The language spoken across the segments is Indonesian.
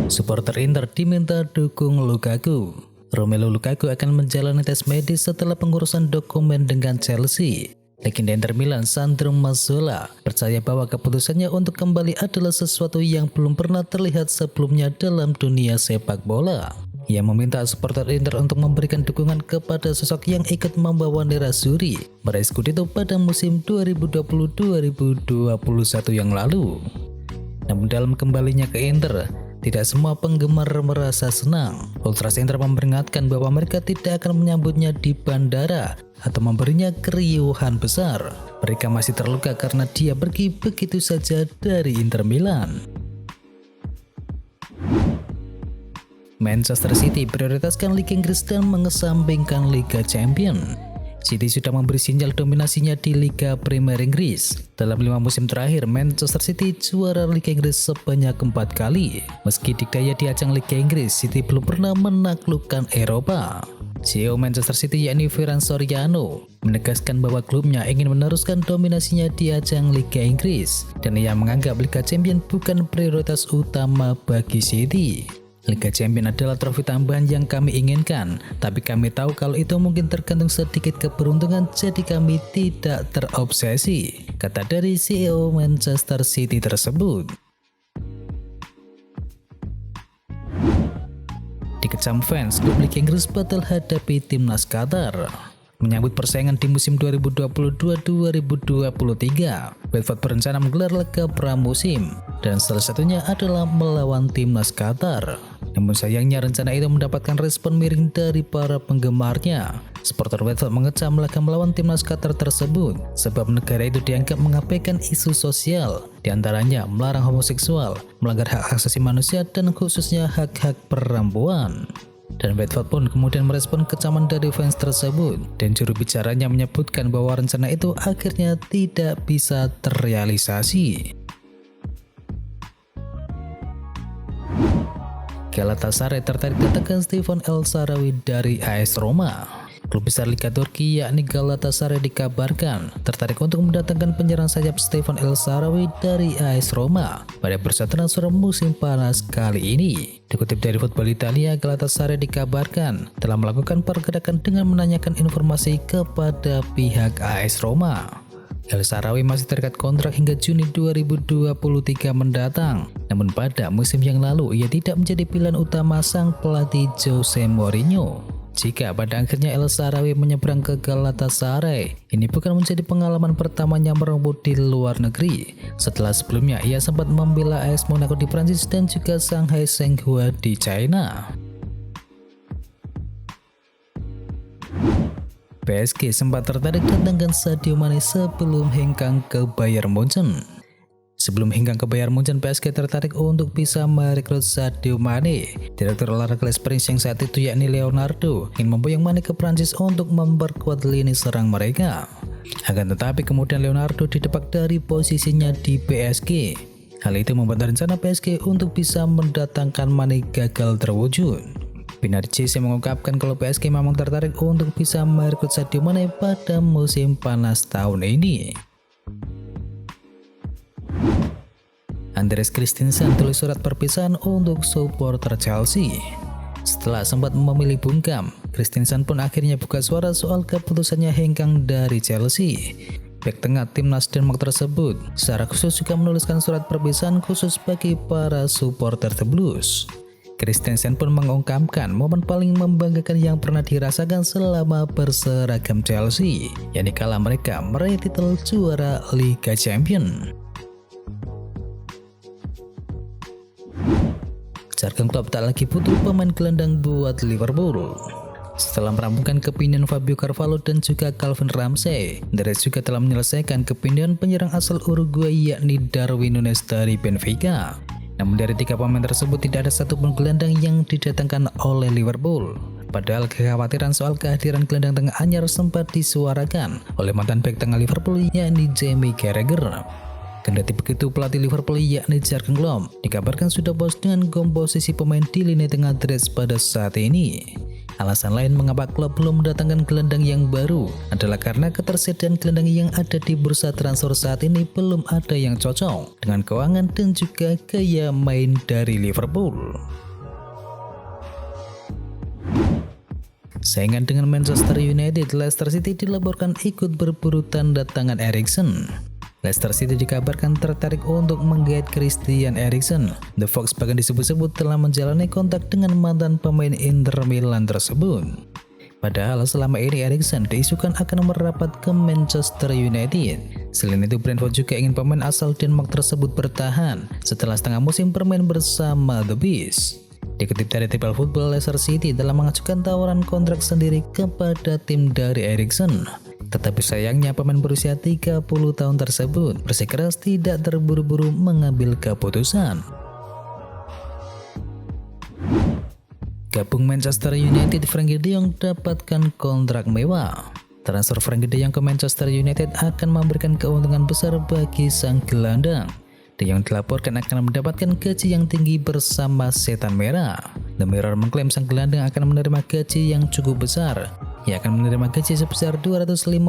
Supporter Inter diminta dukung Lukaku. Romelu Lukaku akan menjalani tes medis setelah pengurusan dokumen dengan Chelsea. Legenda Inter Milan Sandro Mazzola percaya bahwa keputusannya untuk kembali adalah sesuatu yang belum pernah terlihat sebelumnya dalam dunia sepak bola. Ia meminta supporter Inter untuk memberikan dukungan kepada sosok yang ikut membawa Nerazzurri meraih Scudetto pada musim 2020-2021 yang lalu. Namun dalam kembalinya ke Inter, tidak semua penggemar merasa senang. Ultras Inter memperingatkan bahwa mereka tidak akan menyambutnya di bandara atau memberinya keriuhan besar. Mereka masih terluka karena dia pergi begitu saja dari Inter Milan. Manchester City prioritaskan Liga Inggris dan mengesampingkan Liga Champions. City sudah memberi sinyal dominasinya di Liga Premier Inggris. Dalam 5 musim terakhir, Manchester City juara Liga Inggris sebanyak 4 kali. Meski dikdaya di ajang Liga Inggris, City belum pernah menaklukkan Eropa. CEO Manchester City yakni Ferran Soriano menegaskan bahwa klubnya ingin meneruskan dominasinya di ajang Liga Inggris dan ia menganggap Liga Champions bukan prioritas utama bagi City. Liga Champions adalah trofi tambahan yang kami inginkan, tapi kami tahu kalau itu mungkin tergantung sedikit keberuntungan, jadi kami tidak terobsesi, kata dari CEO Manchester City tersebut. Dikecam fans, klub Liga Inggris batal hadapi timnas Qatar. Menyambut persaingan di musim 2022-2023, Watford berencana menggelar laga pramusim dan salah satunya adalah melawan timnas Qatar. Namun sayangnya rencana itu mendapatkan respon miring dari para penggemarnya. Supporter Watford mengecam laga melawan timnas Qatar tersebut sebab negara itu dianggap mengabaikan isu sosial, diantaranya melarang homoseksual, melanggar hak asasi manusia dan khususnya hak-hak perempuan. Dan Watford pun kemudian merespon kecaman dari fans tersebut dan juru bicaranya menyebutkan bahwa rencana itu akhirnya tidak bisa terrealisasi. Galatasaray tertarik datangkan Stefan El Shaarawy dari AS Roma. Klub besar Liga Turki yakni Galatasaray dikabarkan tertarik untuk mendatangkan penyerang sayap Stefan El Shaarawy dari AS Roma pada bursa transfer musim panas kali ini. Dikutip dari Football Italia, Galatasaray dikabarkan telah melakukan pergerakan dengan menanyakan informasi kepada pihak AS Roma. El Shaarawy masih terikat kontrak hingga Juni 2023 mendatang. Namun pada musim yang lalu ia tidak menjadi pilihan utama sang pelatih Jose Mourinho. Jika pada akhirnya El Shaarawy menyeberang ke Galatasaray, ini bukan menjadi pengalaman pertamanya merebut di luar negeri. Setelah sebelumnya ia sempat membela AS Monaco di Prancis dan juga Shanghai Shenhua di China. PSG sempat tertarik datangkan Sadio Mane sebelum hengkang ke Bayern Munchen. Sebelum hengkang ke Bayern Munchen, PSG tertarik untuk bisa merekrut Sadio Mane. Direktur olahraga Les Springs yang saat itu yakni Leonardo ingin memboyong Mane ke Prancis untuk memperkuat lini serang mereka. Akan tetapi kemudian Leonardo didepak dari posisinya di PSG. Hal itu membuat rencana PSG untuk bisa mendatangkan Mane gagal terwujud. Pinar JC mengungkapkan kalau PSG memang tertarik untuk bisa merekrut Sadio Mane pada musim panas tahun ini. Andreas Christensen tulis surat perpisahan untuk supporter Chelsea. Setelah sempat memilih bungkam, Christensen pun akhirnya buka suara soal keputusannya hengkang dari Chelsea. Bek tengah timnas Denmark tersebut secara khusus juga menuliskan surat perpisahan khusus bagi para supporter The Blues. Christensen pun mengungkapkan momen paling membanggakan yang pernah dirasakan selama berseragam Chelsea, yakni kala mereka meraih titel juara Liga Champions. Jurgen Klopp tak lagi butuh pemain gelandang buat Liverpool. Setelah merampungkan kepindahan Fabio Carvalho dan juga Calvin Ramsey, The Reds juga telah menyelesaikan kepindahan penyerang asal Uruguay yakni Darwin Núñez dari Benfica. Namun dari 3 pemain tersebut tidak ada satupun gelandang yang didatangkan oleh Liverpool. Padahal kekhawatiran soal kehadiran gelandang tengah anyar sempat disuarakan oleh mantan bek tengah Liverpool yakni Jamie Carragher. Kendati begitu, pelatih Liverpool yakni Jurgen Klopp dikabarkan sudah puas dengan komposisi pemain di lini tengah The Reds pada saat ini. Alasan lain mengapa klub belum mendatangkan gelandang yang baru adalah karena ketersediaan gelandang yang ada di bursa transfer saat ini belum ada yang cocok dengan keuangan dan juga gaya main dari Liverpool. Saingan dengan Manchester United, Leicester City dilaporkan ikut berburu tanda tangan Eriksen. Leicester City dikabarkan tertarik untuk menggait Christian Eriksen. The Fox bahkan disebut-sebut telah menjalani kontak dengan mantan pemain Inter Milan tersebut. Padahal selama ini Eriksen diisukan akan merapat ke Manchester United. Selain itu, Brentford juga ingin pemain asal Denmark tersebut bertahan setelah setengah musim bermain bersama The Bees. Dikutip dari Triple Football, Leicester City telah mengajukan tawaran kontrak sendiri kepada tim dari Eriksen. Tetapi sayangnya pemain berusia 30 tahun tersebut bersikeras tidak terburu-buru mengambil keputusan. Gabung Manchester United, Frenkie de Jong dapatkan kontrak mewah. Transfer Frenkie de Jong ke Manchester United akan memberikan keuntungan besar bagi sang gelandang. De Jong dilaporkan akan mendapatkan gaji yang tinggi bersama Setan Merah. The Mirror mengklaim sang gelandang akan menerima gaji yang cukup besar. Ia akan menerima gaji sebesar 250.000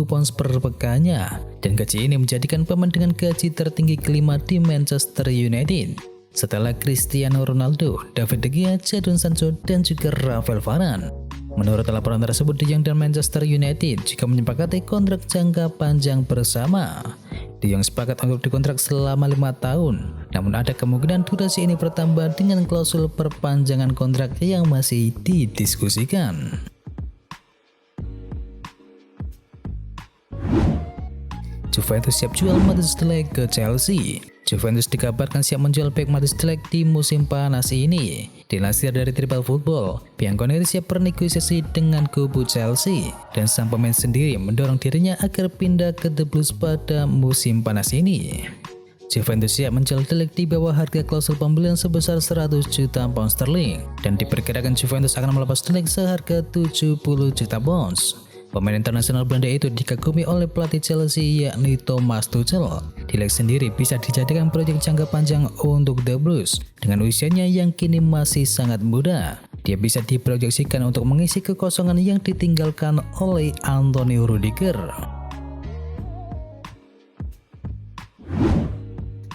pounds per pekannya, dan gaji ini menjadikan pemain dengan gaji tertinggi kelima di Manchester United setelah Cristiano Ronaldo, David De Gea, Jadon Sancho, dan juga Rafael Varane. Menurut laporan tersebut, De Jong dan Manchester United juga menyepakati kontrak jangka panjang bersama. De Jong sepakat untuk dikontrak selama 5 tahun, namun ada kemungkinan durasi ini bertambah dengan klausul perpanjangan kontrak yang masih didiskusikan. Juventus siap jual Mathijs de Ligt ke Chelsea. Juventus dikabarkan siap menjual bek Mathijs de Ligt di musim panas ini. Dilansir dari Triple Football, Bianconeri siap bernegosiasi dengan kubu Chelsea, dan sang pemain sendiri mendorong dirinya agar pindah ke The Blues pada musim panas ini. Juventus siap menjual de Ligt di bawah harga klausul pembelian sebesar 100 juta pound sterling, dan diperkirakan Juventus akan melepas de Ligt seharga 70 juta pounds. Pemain internasional Belanda itu dikagumi oleh pelatih Chelsea yakni Thomas Tuchel. De Ligt sendiri bisa dijadikan proyek jangka panjang untuk The Blues. Dengan usianya yang kini masih sangat muda, dia bisa diproyeksikan untuk mengisi kekosongan yang ditinggalkan oleh Antonio Rudiger.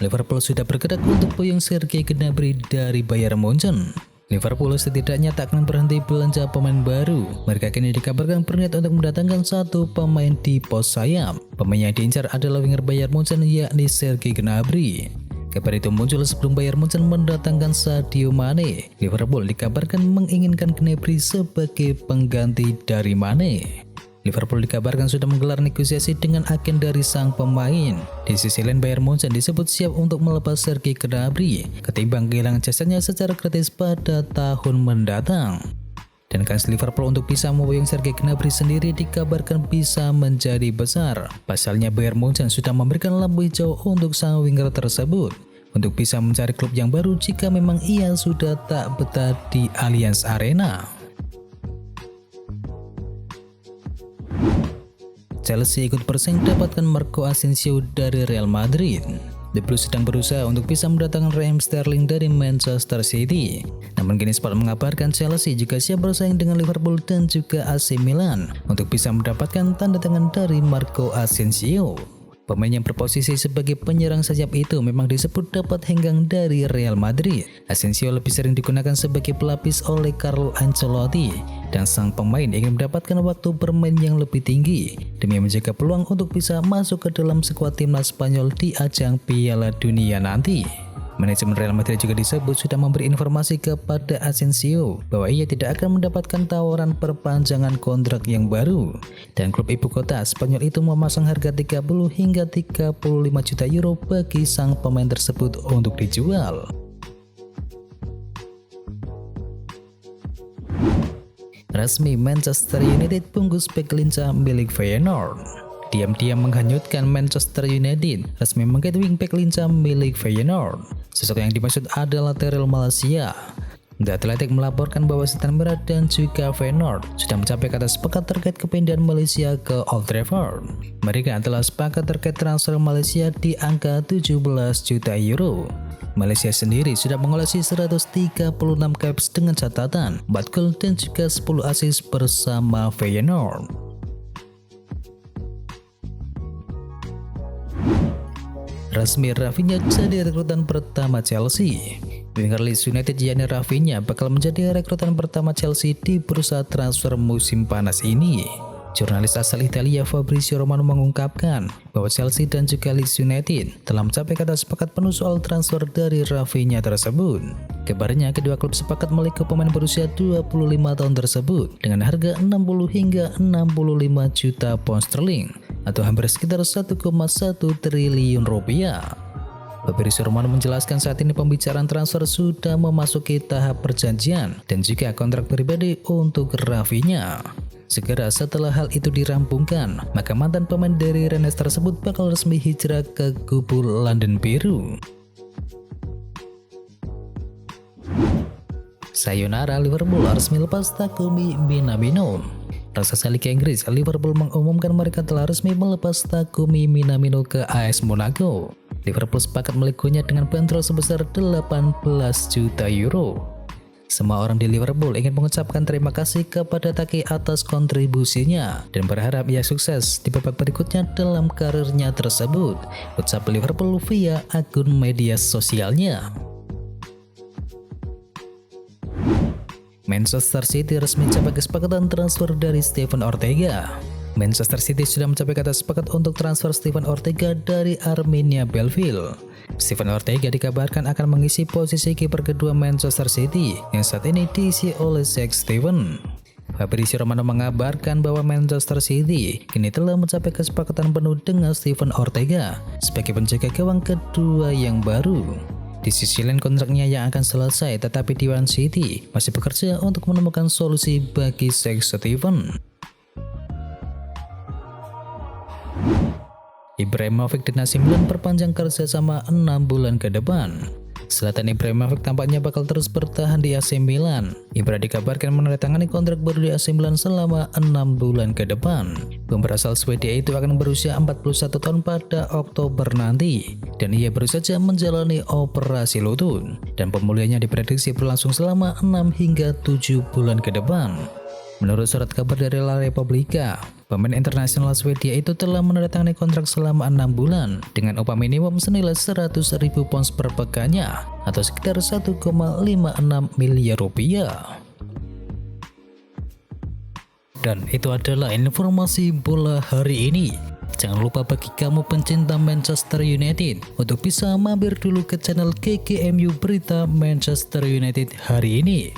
Liverpool sudah bergerak untuk boyong Sergei Gnabry dari Bayern Munchen. Liverpool setidaknya tak akan berhenti belanja pemain baru. Mereka kini dikabarkan berniat untuk mendatangkan satu pemain di pos sayap. Pemain yang diincar adalah winger Bayern Munchen yakni Sergei Gnabry. Kabar itu muncul sebelum Bayern Munchen mendatangkan Sadio Mane. Liverpool dikabarkan menginginkan Gnabry sebagai pengganti dari Mane. Liverpool dikabarkan sudah menggelar negosiasi dengan agen dari sang pemain. Di sisi lain, Bayern Munchen disebut siap untuk melepas Sergei Gnabry ketimbang kehilangan jasanya secara gratis pada tahun mendatang. Dan kans Liverpool untuk bisa memboyong Sergei Gnabry sendiri dikabarkan bisa menjadi besar. Pasalnya Bayern Munchen sudah memberikan lampu hijau untuk sang winger tersebut untuk bisa mencari klub yang baru jika memang ia sudah tak betah di Allianz Arena. Chelsea ikut bersaing dapatkan Marco Asensio dari Real Madrid. The Blues sedang berusaha untuk bisa mendatangkan Raheem Sterling dari Manchester City. Namun kini Sport mengabarkan Chelsea juga siap bersaing dengan Liverpool dan juga AC Milan untuk bisa mendapatkan tanda tangan dari Marco Asensio. Pemain yang berposisi sebagai penyerang sayap itu memang disebut dapat henggang dari Real Madrid. Asensio lebih sering digunakan sebagai pelapis oleh Carlo Ancelotti, dan sang pemain ingin mendapatkan waktu bermain yang lebih tinggi demi menjaga peluang untuk bisa masuk ke dalam skuad timnas Spanyol di ajang Piala Dunia nanti. Manajemen Real Madrid juga disebut sudah memberi informasi kepada Asensio bahwa ia tidak akan mendapatkan tawaran perpanjangan kontrak yang baru, dan klub ibu kota Spanyol itu memasang harga 30 hingga 35 juta euro bagi sang pemain tersebut untuk dijual. Resmi, Manchester United bungkus bek lincah milik Feyenoord. Diam-diam menghanyutkan Manchester United resmi menggait wingback lincah milik Feyenoord. Sosok yang dimaksud adalah Tyrell Malacia. The Athletic melaporkan bahwa Setan Merah dan juga Feyenoord sudah mencapai kata sepakat terkait kepindahan Malaysia ke Old Trafford. Mereka telah sepakat terkait transfer Malaysia di angka 17 juta euro. Malaysia sendiri sudah mengoleksi 136 caps dengan catatan 4 gol dan juga 10 assist bersama Feyenoord. Resmi Rafinha jadi rekrutan pertama Chelsea. Winger Leeds United yakni Rafinha bakal menjadi rekrutan pertama Chelsea di bursa transfer musim panas ini. Jurnalis asal Italia Fabrizio Romano mengungkapkan bahwa Chelsea dan juga Leeds United telah mencapai kata sepakat penuh soal transfer dari Rafinha tersebut. Kabarnya kedua klub sepakat melikup pemain berusia 25 tahun tersebut dengan harga 60 hingga 65 juta pound sterling atau hampir sekitar 1,1 triliun rupiah. Fabrizio Romano menjelaskan saat ini pembicaraan transfer sudah memasuki tahap perjanjian dan juga kontrak pribadi untuk Rafinha. Segera setelah hal itu dirampungkan, maka mantan pemain dari Rennes tersebut bakal resmi hijrah ke kubu London Biru. Sayonara, Liverpool resmi lepas Takumi Minamino. Raksasa Liga Inggris, Liverpool mengumumkan mereka telah resmi melepas Takumi Minamino ke AS Monaco. Liverpool sepakat melikunya dengan bandrol sebesar 18 juta euro. Semua orang di Liverpool ingin mengucapkan terima kasih kepada Taki atas kontribusinya dan berharap ia sukses di babak berikutnya dalam karirnya tersebut, ucap Liverpool via akun media sosialnya. Manchester City resmi mencapai kesepakatan transfer dari Steven Ortega. Manchester City sudah mencapai kata sepakat untuk transfer Steven Ortega dari Arminia Bielefeld. Steven Ortega dikabarkan akan mengisi posisi kiper kedua Manchester City yang saat ini diisi oleh Zack Steven. Fabrizio Romano mengabarkan bahwa Manchester City kini telah mencapai kesepakatan penuh dengan Steven Ortega sebagai penjaga gawang kedua yang baru. Di sisi lain kontraknya yang akan selesai, tetapi Dewan City masih bekerja untuk menemukan solusi bagi Zack Steven. Ibrahimovic dan AC Milan perpanjang kerjasama 6 bulan ke depan. Zlatan Ibrahimovic tampaknya bakal terus bertahan di AC Milan. Ibra dikabarkan menandatangani kontrak baru di AC Milan selama 6 bulan ke depan. Pemain asal Swedia itu akan berusia 41 tahun pada Oktober nanti, dan ia baru saja menjalani operasi lutut, dan pemulihannya diprediksi berlangsung selama 6 hingga 7 bulan ke depan. Menurut surat kabar dari La Repubblica, pemain internasional Swedia itu telah menandatangani kontrak selama 6 bulan dengan upah minimum senilai 100.000 pounds per pekannya atau sekitar 1,56 miliar rupiah. Dan itu adalah informasi bola hari ini. Jangan lupa bagi kamu pencinta Manchester United untuk bisa mampir dulu ke channel KKMU Berita Manchester United hari ini.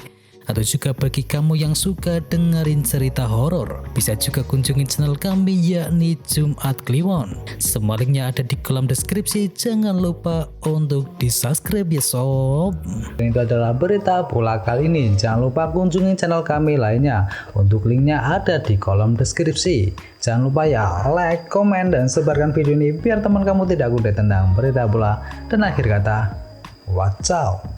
Atau juga bagi kamu yang suka dengerin cerita horor, bisa juga kunjungi channel kami yakni Jumat Kliwon. Semua linknya ada di kolom deskripsi, jangan lupa untuk di subscribe ya sob. Itu adalah berita bola kali ini, jangan lupa kunjungi channel kami lainnya, untuk linknya ada di kolom deskripsi. Jangan lupa ya like, komen, dan sebarkan video ini biar teman kamu tidak kudet tentang berita bola. Dan akhir kata, wacau.